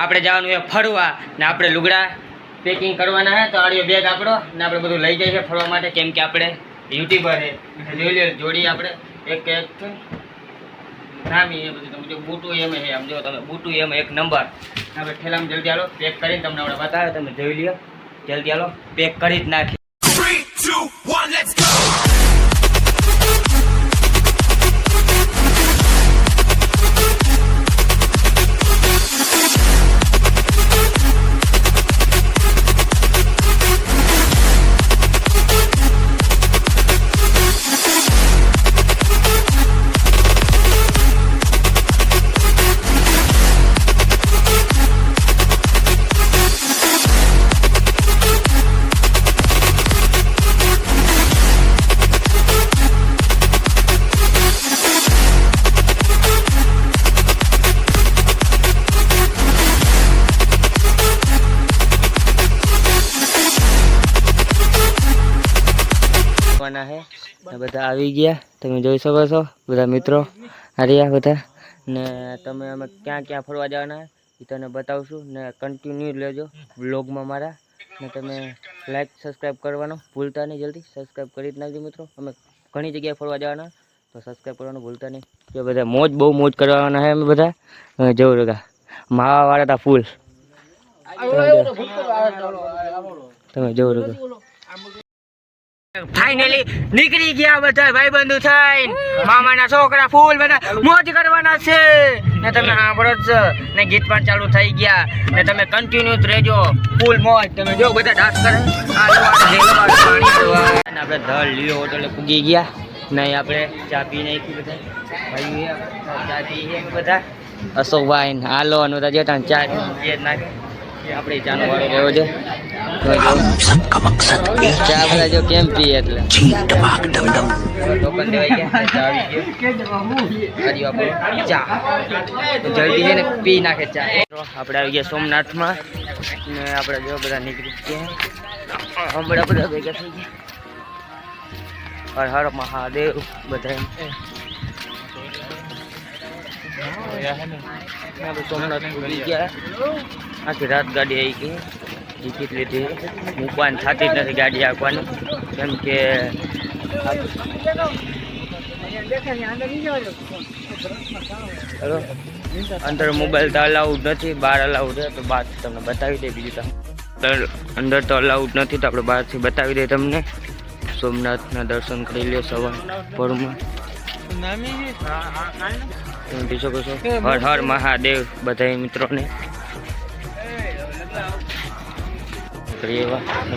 આપણે જવાનું છે ફરવા ને આપણે લુગડા પેકિંગ કરવાના છે. તો આડિયો બેગ આપણો ને આપણે બધું લઈ જઈએ છીએ ફરવા માટે, કેમ કે આપણે યુટ્યુબર છે. જોઈ લો જોડી આપણે એક નામી એ બધું તમે જો બુટું એમ છે, આમ જો તમે બુટું એમ એક નંબર. આપણે ઠેલામાં જલ્દી હાલો પેક કરીને તમને આપણે બતાવે, તમે જોઈ લ્યો જલ્દી હાલો પેક કરી જ નાખી. 3, 2, 1, let's go! है બધા આવી ગયા, તમે જોઈ શકો છો બધા મિત્રો આર્યા બધા ને. તમે અમે ક્યાં ક્યાં ફરવા જવાના એ તને બતાવશું ને કન્ટિન્યુ લેજો વ્લોગમાં મારા. ને તમે લાઈક સબસ્ક્રાઈબ કરવાનું ભૂલતા નહીં, જલ્દી સબસ્ક્રાઈબ કરી જ નાખજો મિત્રો. અમે ઘણી જગ્યાએ ફરવા જવાના તો સબસ્ક્રાઈબ કરવાનું ભૂલતા નહીં. જો બધા મોજ બહુ મોજ કરવાના છે અમે બધા. જોઉં રગા માવા વાળા હતા ફૂલ, તમે જોઉં રગા. ફાઇનલી નીકળી ગયા બધા ભાઈબંધુ થઈને, મામાના છોકરા ફૂલ બધા મોજ કરવાના છે ને. તમે સાંભળો જ ને ગીત પણ ચાલુ થઈ ગયા ને. તમે કન્ટિન્યુ રહેજો ફૂલ મોજ. તમે જો બધા ડાન્સ કરે. આપણે ધળ લીઓ હોટલે પૂગી ગયા નહીં, આપણે ચા પી નાખી બધા ભાઈ, ચા પી બધા અશોકભાઈ હાલો અને બધા જતા ચા નાખે. આપણે ચાનો વાળો રહ્યો છે. ચા બધા જો કેમ પીએ એટલે ટોકન દેવાઈ ગયા, ચા આવી ગયો. ચા જલ્દી છે ને પી નાખે ચા. આપણે આવી ગયા સોમનાથમાં ને આપણે જો બધા નીકળી ગયા હમણાં બધા ભેગા થઈ ગયા. હર હર મહાદેવ બધા સોમનાથ ભૂલી ગયા. આખી રાત ગાડી આવી ગઈ, ટિકિટ લીધી, મૂકવાની થતી જ નથી ગાડી આંકવાની, કેમ કે અંદર મોબાઈલ તો અલાઉડ નથી, બહાર અલાઉડ છે. તો બહારથી તમને બતાવી દે. બીજું તો અંદર તો અલાઉડ નથી, તો આપણે બહારથી બતાવી દઈએ તમને. સોમનાથના દર્શન કરી લે સવાર ભોરમાં. તમે જોઈ શકો છો. હર હર મહાદેવ બધા મિત્રોને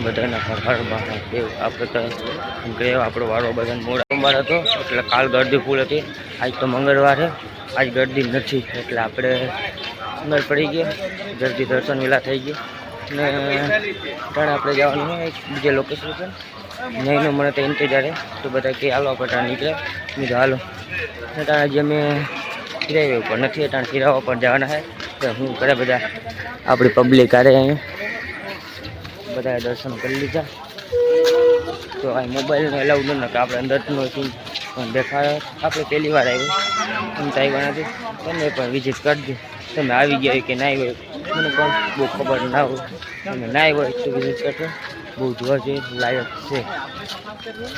બધાને હર હર મહાદેવ. આપણે તો આપણો વારો બધાને મોડા સોમવાર હતો એટલે કાલ ગરદી ફૂલ હતી. આજ તો મંગળવાર છે, આજ ગરદી નથી એટલે આપણે અંદર પડી ગયા. જલ્દી દર્શન વહેલા થઈ ગયા ને ત્યાં આપણે જવાનું હોય બીજે લોકેશન છે નહીં. મને તો ઇંતજાર તો બધા કે હાલો આપણે ત્યાં નીકળે. બીજું હાલો ત્યાં જે અમે કિરાયા ઉપર નથી, ત્યાં કિરાવા પર જવાના છે. તો હું કરે બધા આપણી પબ્લિક આરે અહીંયા બધાએ દર્શન કરી લીધા. તો આ મોબાઈલને એલાઉડ નથી કે આપણે અંદરનો સીન પણ દેખાડે. આપણે પહેલી વાર આવ્યું એમ તો આવ્યા નથી, તમે પણ વિઝિટ કરજો. તમે આવી ગયા કે ના હોય મને પણ બહુ ખબર ના હોય. તમે ના હોય તો વિઝિટ કરજો, બહુ જોવા જોઈએ લાયક છે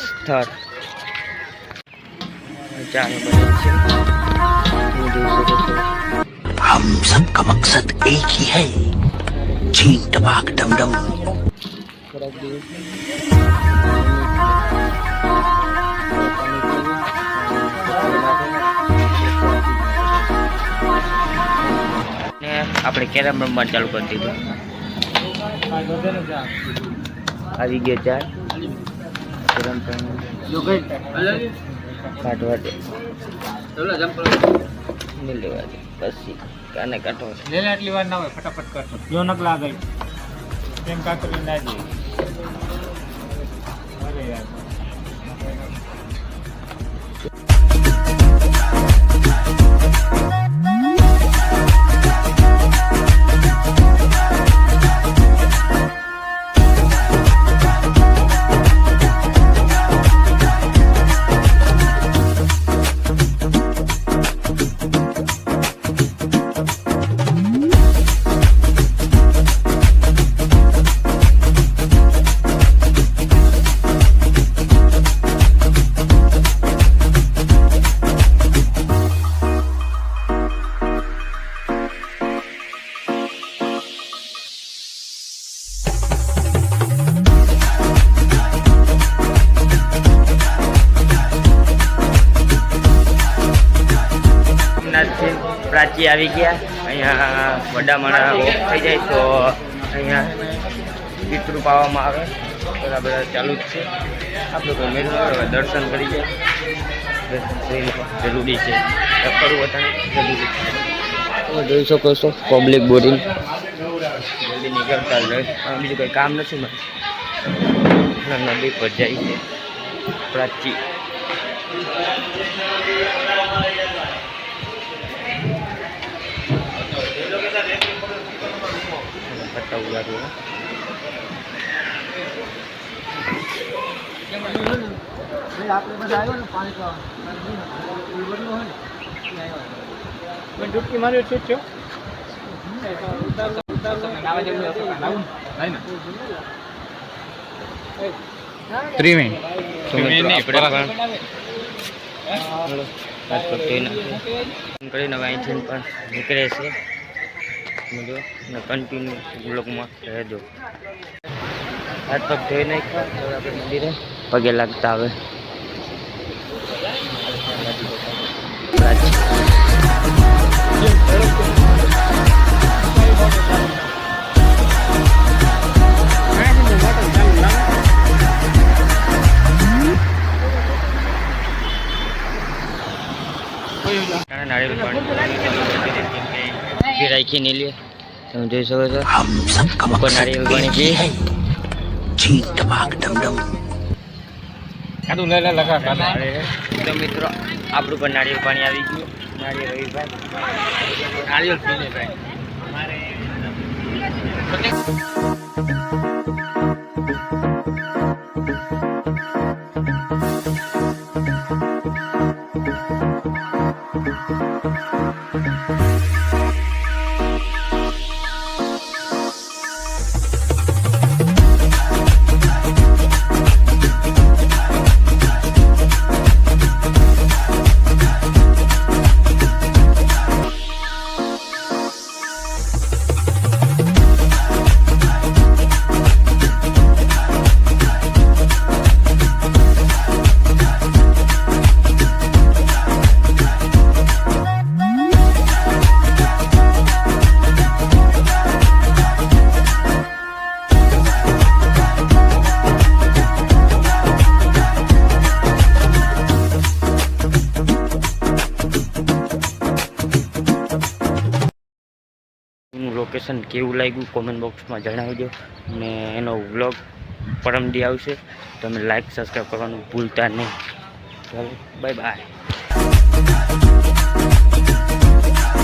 સ્થળ. हम सबका मकसद एक ही है, छीन टपाक डम डम. આપણે કેરમ રમવાનું ચાલુ કરી દીધું. આવી ગયો ચાર કેરમ કાઢવા દે લેવા દે પછી કાને કાઢો લેલા એટલી વાર ના હોય, ફટાફટ કર જો નક લાગે કેમ કાકરી ના દે. અરે યાર આવી ગયા. અહીંયા વડા માણા ઓફ થઈ જાય તો અહીંયા પિતૃ પાવામાં આવે. બધા ચાલુ જ છે. આપણે કોઈ મેળવું હોય દર્શન કરી જાય જરૂરી છે. કરવું અત્યારે જરૂરી છે. તમે જોઈ શકો છો પબ્લિક બોર્ડિંગ જલ્દી નીકળતા જ બીજું કંઈ કામ નથી મને. નદી પર જાય છે પ્રાચી. પત્તા ઉડાડવું ડૂબકી માર્યો છે થયો ત્રિવેણી કરીને હવે અહીંથી પણ નીકળે છે. કન્ટિન્યુ બ્લોકમાં રહેજો. હાથ પગ ધોઈ નાખ્યા. હવે આપણે મંદિરે પગે લાગતા આવે. નારિયેળ પાણી રાખી નહીં લે. તમે જોઈ શકો છો हम सबका ઉપર નારિયેળ પાણી પી. चींट भाग डम डम કાદુ લે લે લગા કાદુ તો મિત્રો આપણું પણ નારિયેળ પાણી આવી ગયું. નારિયેળ રવિભાઈ નારિયેળ પીને ભાઈ. લોકેશન કેવું લાગ્યું કોમેન્ટ બોક્સમાં જણાવજો. અને એનો વ્લોગ પરમદી આવશે. તમે લાઈક સબસ્ક્રાઈબ કરવાનું ભૂલતા નહીં. ચાલો બાય બાય.